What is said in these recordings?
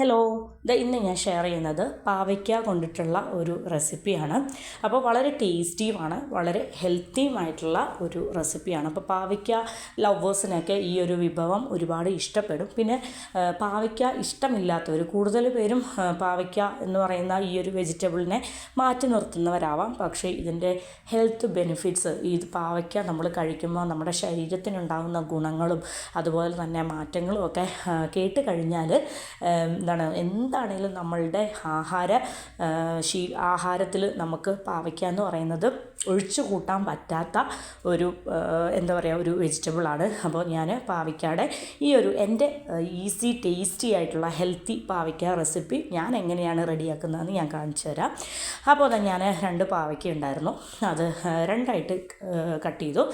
Hello, ഇന്ന് ഞാൻ share ചെയ്യുന്നത് പാവയ്ക്ക കൊണ്ടിട്ടുള്ള ഒരു റെസിപ്പിയാണ്. അപ്പോൾ വളരെ ടേസ്റ്റിയുമാണ്, വളരെ ഹെൽത്തിയുമായിട്ടുള്ള ഒരു റെസിപ്പിയാണ്. അപ്പോൾ പാവയ്ക്ക ലവേഴ്സിനൊക്കെ ഈ ഒരു വിഭവം ഒരുപാട് ഇഷ്ടപ്പെടും. പിന്നെ പാവയ്ക്ക ഇഷ്ടമില്ലാത്തവർ കൂടുതൽ പേരും പാവയ്ക്ക എന്ന് പറയുന്ന ഈ ഒരു വെജിറ്റബിളിനെ മാറ്റി നിർത്തുന്നവരാവാം. പക്ഷേ ഇതിൻ്റെ ഹെൽത്ത് ബെനിഫിറ്റ്സ്, ഈ പാവയ്ക്ക നമ്മൾ കഴിക്കുമ്പോൾ നമ്മുടെ ശരീരത്തിനുണ്ടാകുന്ന ഗുണങ്ങളും അതുപോലെ തന്നെ മാറ്റങ്ങളും ഒക്കെ കേട്ട് കഴിഞ്ഞാൽ എന്താണേലും നമ്മളുടെ ആഹാരത്തിൽ നമുക്ക് പാവയ്ക്ക എന്ന് പറയുന്നത് ഒഴിച്ചു കൂട്ടാൻ പറ്റാത്ത ഒരു ഒരു വെജിറ്റബിളാണ്. അപ്പോൾ ഞാൻ പാവയ്ക്കയുടെ ഈ ഒരു എൻ്റെ ഈസി ടേസ്റ്റി ആയിട്ടുള്ള ഹെൽത്തി പാവയ്ക്ക റെസിപ്പി ഞാൻ എങ്ങനെയാണ് റെഡിയാക്കുന്നതെന്ന് ഞാൻ കാണിച്ചു തരാം. അപ്പോൾ ഞാൻ 2 പാവയ്ക്ക ഉണ്ടായിരുന്നു, അത് 2ആയിട്ട് കട്ട് ചെയ്തു.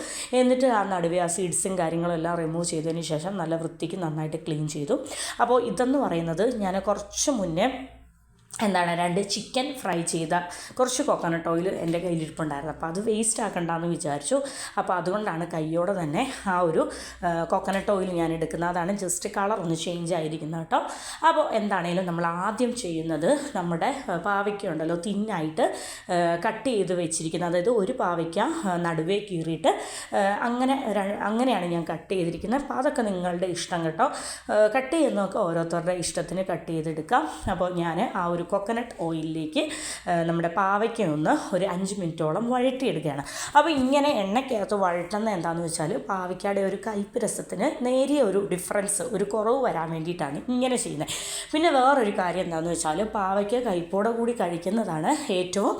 എന്നിട്ട് ആ നടുവേ ആ സീഡ്സും കാര്യങ്ങളും എല്ലാം റിമൂവ് ചെയ്തതിന് ശേഷം നല്ല വൃത്തിക്ക് നന്നായിട്ട് ക്ലീൻ ചെയ്തു. അപ്പോൾ ഇതെന്ന് പറയുന്നത് ഞാൻ കുറച്ച് മുന്നേ 2 ചിക്കൻ ഫ്രൈ ചെയ്ത കുറച്ച് കോക്കനട്ട് ഓയിൽ എൻ്റെ കയ്യിലിരിപ്പുണ്ടായിരുന്നു. അപ്പോൾ അത് വേസ്റ്റ് ആക്കണ്ടെന്ന് വിചാരിച്ചു. അപ്പോൾ അതുകൊണ്ടാണ് കയ്യോടെ തന്നെ ആ ഒരു കോക്കനട്ട് ഓയിൽ ഞാൻ എടുക്കുന്നത്. അതാണ് ജസ്റ്റ് കളർ ഒന്ന് ചേഞ്ച് ആയിരിക്കുന്നത് കേട്ടോ. അപ്പോൾ എന്താണേലും നമ്മൾ ആദ്യം ചെയ്യുന്നത്, നമ്മുടെ പാവയ്ക്ക ഉണ്ടല്ലോ തിന്നായിട്ട് കട്ട് ചെയ്ത് വെച്ചിരിക്കുന്നത്, അതായത് ഒരു പാവയ്ക്ക നടുവേ കീറിയിട്ട് അങ്ങനെയാണ് ഞാൻ കട്ട് ചെയ്തിരിക്കുന്നത്. അപ്പോൾ അതൊക്കെ നിങ്ങളുടെ ഇഷ്ടം കേട്ടോ, കട്ട് ചെയ്യുന്നതൊക്കെ ഓരോരുത്തരുടെ ഇഷ്ടത്തിന് കട്ട് ചെയ്തെടുക്കാം. അപ്പോൾ ഞാൻ ആ ഒരു കോക്കനട്ട് ഓയിലിലേക്ക് നമ്മുടെ പാവയ്ക്ക ഒന്ന് ഒരു 5 മിനിറ്റോളം വഴറ്റിയെടുക്കുകയാണ്. അപ്പോൾ ഇങ്ങനെ എണ്ണയ്ക്കകത്ത് വഴറ്റുന്നത് എന്താണെന്ന് വെച്ചാൽ പാവയ്ക്കയുടെ ഒരു കയ്പ്പ് രസത്തിന് നേരിയ ഒരു ഡിഫറൻസ്, ഒരു കുറവ് വരാൻ വേണ്ടിയിട്ടാണ് ഇങ്ങനെ ചെയ്യുന്നത്. പിന്നെ വേറൊരു കാര്യം എന്താണെന്ന് വെച്ചാൽ പാവയ്ക്ക കയ്പ്പോടെ കൂടി കഴിക്കുന്നതാണ് ഏറ്റവും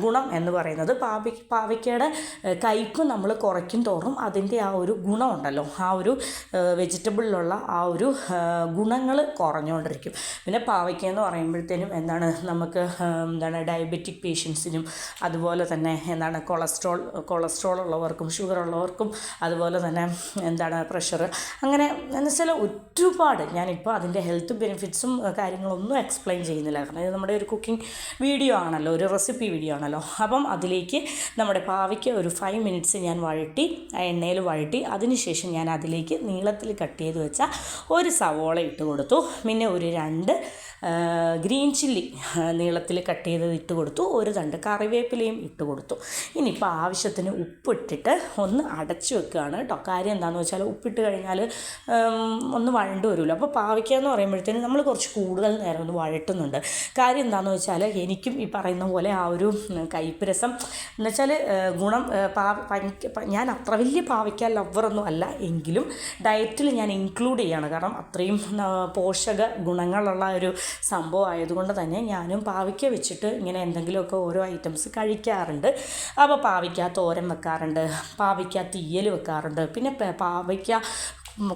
ഗുണം എന്ന് പറയുന്നത്. പാവയ്ക്കയുടെ കയ്പ്പ് നമ്മൾ കുറയ്ക്കും തോറും അതിൻ്റെ ആ ഒരു ഗുണമുണ്ടല്ലോ, ആ ഒരു വെജിറ്റബിളിലുള്ള ആ ഒരു ഗുണങ്ങൾ കുറഞ്ഞുകൊണ്ടിരിക്കും. പിന്നെ പാവയ്ക്ക എന്ന് പറയുമ്പോഴത്തേനും നമുക്ക് ഡയബറ്റിക് പേഷ്യൻസിനും അതുപോലെ തന്നെ കൊളസ്ട്രോൾ ഉള്ളവർക്കും ഷുഗർ ഉള്ളവർക്കും അതുപോലെ തന്നെ പ്രഷർ, അങ്ങനെ എന്ന് വെച്ചാൽ ഒരുപാട്, ഞാനിപ്പോൾ അതിൻ്റെ ഹെൽത്ത് ബെനിഫിറ്റ്സും കാര്യങ്ങളൊന്നും എക്സ്പ്ലെയിൻ ചെയ്യുന്നില്ല, കാരണം ഇത് നമ്മുടെ ഒരു കുക്കിംഗ് വീഡിയോ ആണല്ലോ, ഒരു റെസിപ്പി വീഡിയോ ആണല്ലോ. അപ്പം അതിലേക്ക് നമ്മുടെ പാവയ്ക്ക് ഒരു 5 മിനിറ്റ്സ് ഞാൻ വഴറ്റി, ആ എണ്ണയിൽ വഴറ്റി, അതിനുശേഷം ഞാൻ അതിലേക്ക് നീളത്തിൽ കട്ട് ചെയ്ത് വെച്ച ഒരു സവോള ഇട്ട് കൊടുത്തു. പിന്നെ ഒരു 2 ഗ്രീൻ ചില്ലി നീളത്തിൽ കട്ട് ചെയ്ത് ഇട്ട് കൊടുത്തു. ഒരു തണ്ട് കറിവേപ്പിലയും ഇട്ട് കൊടുത്തു. ഇനിയിപ്പോൾ ആവശ്യത്തിന് ഉപ്പിട്ടിട്ട് ഒന്ന് അടച്ചു വെക്കുകയാണ് കേട്ടോ. കാര്യം എന്താണെന്ന് വെച്ചാൽ ഉപ്പിട്ട് കഴിഞ്ഞാൽ ഒന്ന് വഴണ്ട് വരുമല്ലോ. അപ്പോൾ പാവയ്ക്ക എന്ന് പറയുമ്പോഴത്തേനും നമ്മൾ കുറച്ച് കൂടുതൽ നേരം ഒന്ന് വഴട്ടുന്നുണ്ട്. കാര്യം എന്താണെന്ന് വെച്ചാൽ എനിക്കും ഈ പറയുന്ന പോലെ ആ ഒരു കയ്പ്പ് രസം എന്ന് വെച്ചാൽ ഗുണം, ഞാൻ അത്ര വലിയ പാവയ്ക്ക ലവറൊന്നും അല്ല, എങ്കിലും ഡയറ്റിൽ ഞാൻ ഇൻക്ലൂഡ് ചെയ്യുകയാണ്. കാരണം അത്രയും പോഷക ഗുണങ്ങളുള്ള ഒരു സംഭവം ആയതുകൊണ്ട് തന്നെ ഞാനും പാവയ്ക്ക വെച്ചിട്ട് ഇങ്ങനെ എന്തെങ്കിലുമൊക്കെ ഓരോ ഐറ്റംസ് കഴിക്കാറുണ്ട്. അപ്പോൾ പാവയ്ക്ക തോരൻ വെക്കാറുണ്ട്, പാവയ്ക്ക തീയൽ വെക്കാറുണ്ട്, പിന്നെ പാവയ്ക്ക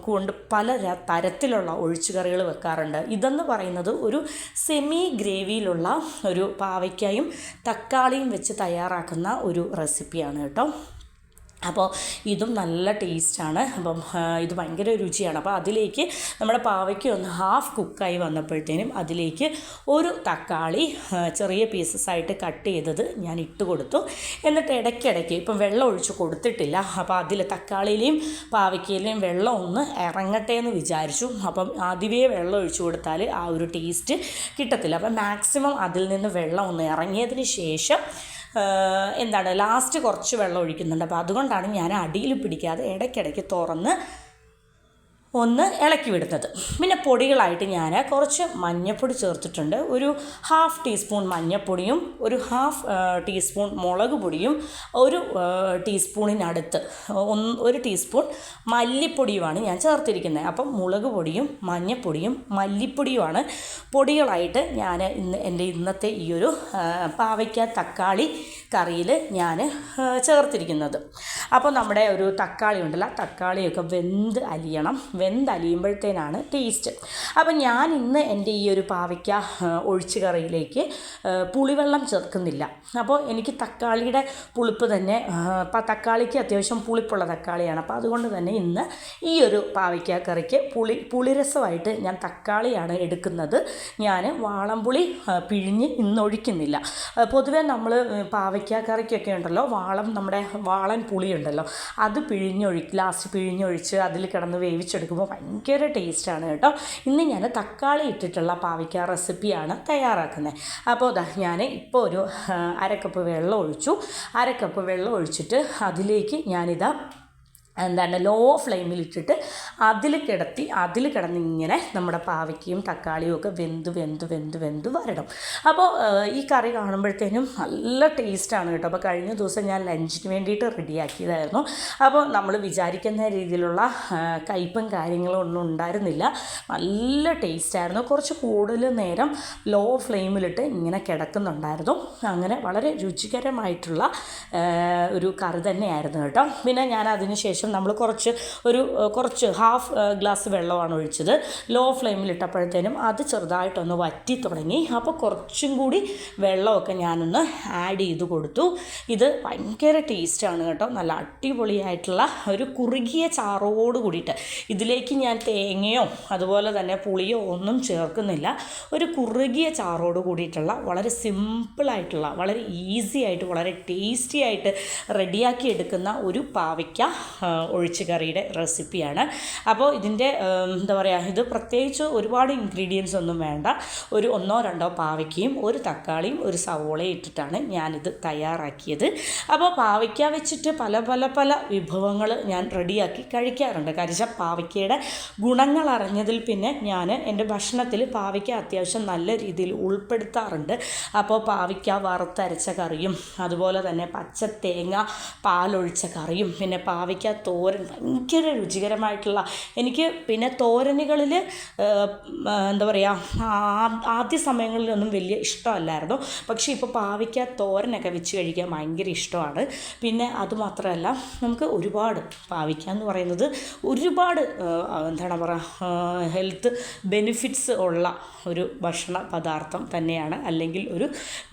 കൊണ്ട് പല തരത്തിലുള്ള ഒഴിച്ചുകറികൾ വെക്കാറുണ്ട്. ഇതെന്ന് പറയുന്നത് ഒരു സെമി ഗ്രേവിയിലുള്ള ഒരു പാവയ്ക്കയും തക്കാളിയും വെച്ച് തയ്യാറാക്കുന്ന ഒരു റെസിപ്പിയാണ് കേട്ടോ. അപ്പോൾ ഇതും നല്ല ടേസ്റ്റാണ്. അപ്പം ഇത് ഭയങ്കര രുചിയാണ്. അപ്പോൾ അതിലേക്ക് നമ്മുടെ പാവയ്ക്ക് ഒന്ന് ഹാഫ് കുക്കായി വന്നപ്പോഴത്തേനും അതിലേക്ക് ഒരു തക്കാളി ചെറിയ പീസസായിട്ട് കട്ട് ചെയ്തത് ഞാൻ ഇട്ട് കൊടുത്തു. എന്നിട്ട് ഇടയ്ക്കിടയ്ക്ക് ഇപ്പം വെള്ളം ഒഴിച്ച് കൊടുത്തിട്ടില്ല, അപ്പോൾ അതിൽ തക്കാളിയിലെയും പാവയ്ക്കയിലെയും വെള്ളം ഒന്ന് ഇറങ്ങട്ടെ എന്ന് വിചാരിച്ചു. അപ്പം ആദ്യമേ വെള്ളം ഒഴിച്ച് കൊടുത്താൽ ആ ഒരു ടേസ്റ്റ് കിട്ടത്തില്ല. അപ്പം മാക്സിമം അതിൽ നിന്ന് വെള്ളം ഒന്ന് ഇറങ്ങിയതിന് ശേഷം ലാസ്റ്റ് കുറച്ച് വെള്ളം ഒഴിക്കുന്നുണ്ട്. അപ്പോൾ അതുകൊണ്ടാണ് ഞാൻ അടിയിൽ പിടിക്കാതെ ഇടയ്ക്കിടയ്ക്ക് തുറന്ന് ഒന്ന് ഇളക്കി വിടുന്നത്. പിന്നെ പൊടികളായിട്ട് ഞാൻ കുറച്ച് മഞ്ഞൾപ്പൊടി ചേർത്തിട്ടുണ്ട്. ഒരു 1/2 ടീസ്പൂൺ മഞ്ഞൾപ്പൊടിയും ഒരു 1/2 ടീസ്പൂൺ മുളക് പൊടിയും ഒരു ടീസ്പൂണിനടുത്ത് 1 ടീസ്പൂൺ മല്ലിപ്പൊടിയുമാണ് ഞാൻ ചേർത്തിരിക്കുന്നത്. അപ്പം മുളക് പൊടിയും മഞ്ഞൾപ്പൊടിയും മല്ലിപ്പൊടിയുമാണ് പൊടികളായിട്ട് ഞാൻ എൻ്റെ ഇന്നത്തെ ഈ ഒരു പാവയ്ക്ക തക്കാളി കറിയിൽ ഞാൻ ചേർത്തിരിക്കുന്നത്. അപ്പോൾ നമ്മുടെ ഒരു തക്കാളി ഉണ്ടല്ലോ, തക്കാളിയൊക്കെ വെന്തലിയുമ്പോഴത്തേനാണ് ടേസ്റ്റ്. അപ്പം ഞാൻ ഇന്ന് എൻ്റെ ഈ ഒരു പാവയ്ക്ക ഒഴിച്ച് കറിയിലേക്ക് പുളിവെള്ളം ചേർക്കുന്നില്ല. അപ്പോൾ എനിക്ക് തക്കാളിയുടെ പുളിപ്പ് തന്നെ, തക്കാളിക്ക് അത്യാവശ്യം പുളിപ്പുള്ള തക്കാളിയാണ്. അപ്പോൾ അതുകൊണ്ട് തന്നെ ഇന്ന് ഈ ഒരു പാവയ്ക്ക കറിക്ക് പുളിരസമായിട്ട് ഞാൻ തക്കാളിയാണ് എടുക്കുന്നത്. ഞാൻ വാളംപുളി പിഴിഞ്ഞ് ഇന്ന് ഒഴിക്കുന്നില്ല. പൊതുവെ നമ്മൾ പാവയ്ക്ക കറിക്കൊക്കെ ഉണ്ടല്ലോ, വാളൻ പുളി ഉണ്ടല്ലോ, അത് ലാസ്റ്റ് പിഴിഞ്ഞൊഴിച്ച് അതിൽ കിടന്ന് വേവിച്ചെടുക്കും. കഴിക്കുമ്പോൾ ഭയങ്കര ടേസ്റ്റാണ് കേട്ടോ. ഇന്ന് ഞാൻ തക്കാളി ഇട്ടിട്ടുള്ള പാവയ്ക്ക റെസിപ്പിയാണ് തയ്യാറാക്കുന്നത്. അപ്പോൾ ഞാൻ ഇപ്പോൾ ഒരു അരക്കപ്പ് വെള്ളം ഒഴിച്ചു. അരക്കപ്പ് വെള്ളം ഒഴിച്ചിട്ട് അതിലേക്ക് ഞാനിതാ ലോ ഫ്ലെയിമിലിട്ടിട്ട് അതിൽ കിടന്ന് ഇങ്ങനെ നമ്മുടെ പാവയ്ക്കയും തക്കാളിയും ഒക്കെ വെന്ത് വരണം. അപ്പോൾ ഈ കറി കാണുമ്പോഴത്തേനും നല്ല ടേസ്റ്റാണ് കേട്ടോ. അപ്പോൾ കഴിഞ്ഞ ദിവസം ഞാൻ ലഞ്ചിന് വേണ്ടിയിട്ട് റെഡിയാക്കിയതായിരുന്നു. അപ്പോൾ നമ്മൾ വിചാരിക്കുന്ന രീതിയിലുള്ള കയ്പും കാര്യങ്ങളും ഒന്നും ഉണ്ടായിരുന്നില്ല. നല്ല ടേസ്റ്റായിരുന്നു. കുറച്ച് കൂടുതൽ നേരം ലോ ഫ്ലെയിമിലിട്ട് ഇങ്ങനെ കിടക്കുന്നുണ്ടായിരുന്നു. അങ്ങനെ വളരെ രുചികരമായിട്ടുള്ള ഒരു കറി തന്നെയായിരുന്നു കേട്ടോ. പിന്നെ ഞാൻ അതിന് ശേഷം നമ്മൾ കുറച്ച് ഹാഫ് ഗ്ലാസ് വെള്ളമാണ് ഒഴിച്ചത്. ലോ ഫ്ലെയിമിലിട്ടപ്പോഴത്തേനും അത് ചെറുതായിട്ടൊന്ന് വറ്റി തുടങ്ങി. അപ്പോൾ കുറച്ചും കൂടി വെള്ളമൊക്കെ ഞാനൊന്ന് ആഡ് ചെയ്ത് കൊടുത്തു. ഇത് ഭയങ്കര ടേസ്റ്റാണ് കേട്ടോ. നല്ല അടിപൊളിയായിട്ടുള്ള ഒരു കുറുകിയ ചാറോട് കൂടിയിട്ട്, ഇതിലേക്ക് ഞാൻ തേങ്ങയോ അതുപോലെ തന്നെ പുളിയോ ഒന്നും ചേർക്കുന്നില്ല. ഒരു കുറുകിയ ചാറോട് കൂടിയിട്ടുള്ള വളരെ സിമ്പിളായിട്ടുള്ള, വളരെ ഈസി ആയിട്ട്, വളരെ ടേസ്റ്റി ആയിട്ട് റെഡിയാക്കി എടുക്കുന്ന ഒരു പാവയ്ക്ക ഒഴിച്ച് കറിയുടെ റെസിപ്പിയാണ്. അപ്പോൾ ഇതിൻ്റെ ഇത് പ്രത്യേകിച്ച് ഒരുപാട് ഇൻഗ്രീഡിയൻസ് ഒന്നും വേണ്ട. ഒരു 1-2 പാവയ്ക്കയും ഒരു തക്കാളിയും ഒരു സവോളയും ഇട്ടിട്ടാണ് ഞാനിത് തയ്യാറാക്കിയത്. അപ്പോൾ പാവയ്ക്ക വെച്ചിട്ട് പല വിഭവങ്ങൾ ഞാൻ റെഡിയാക്കി കഴിക്കാറുണ്ട്. കാര്യം പാവയ്ക്കയുടെ ഗുണങ്ങൾ അറിഞ്ഞതിൽ പിന്നെ ഞാൻ എൻ്റെ ഭക്ഷണത്തിൽ പാവയ്ക്ക അത്യാവശ്യം നല്ല രീതിയിൽ ഉൾപ്പെടുത്താറുണ്ട്. അപ്പോൾ പാവയ്ക്ക വറുത്തരച്ച കറിയും അതുപോലെ തന്നെ പച്ച തേങ്ങ പാലൊഴിച്ച കറിയും പിന്നെ പാവയ്ക്ക തോരൻ ഭയങ്കര രുചികരമായിട്ടുള്ള, എനിക്ക് പിന്നെ തോരനുകളിൽ ആദ്യ സമയങ്ങളിലൊന്നും വലിയ ഇഷ്ടമല്ലായിരുന്നു. പക്ഷേ ഇപ്പോൾ പാവയ്ക്ക തോരനൊക്കെ വെച്ച് കഴിക്കാൻ ഭയങ്കര ഇഷ്ടമാണ്. പിന്നെ അതുമാത്രമല്ല, നമുക്ക് ഒരുപാട് പാവയ്ക്ക എന്ന് പറയുന്നത് ഒരുപാട് ഹെൽത്ത് ബെനിഫിറ്റ്സ് ഉള്ള ഒരു ഭക്ഷണ പദാർത്ഥം തന്നെയാണ്, അല്ലെങ്കിൽ ഒരു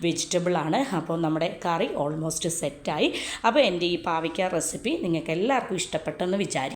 വെജിറ്റബിളാണ്. അപ്പോൾ നമ്മുടെ കറി ഓൾമോസ്റ്റ് സെറ്റായി. അപ്പോൾ എൻ്റെ ഈ പാവയ്ക്ക റെസിപ്പി നിങ്ങൾക്ക് എല്ലാവർക്കും ഇഷ്ടപ്പെട്ടെന്ന് വിചാരിക്കും.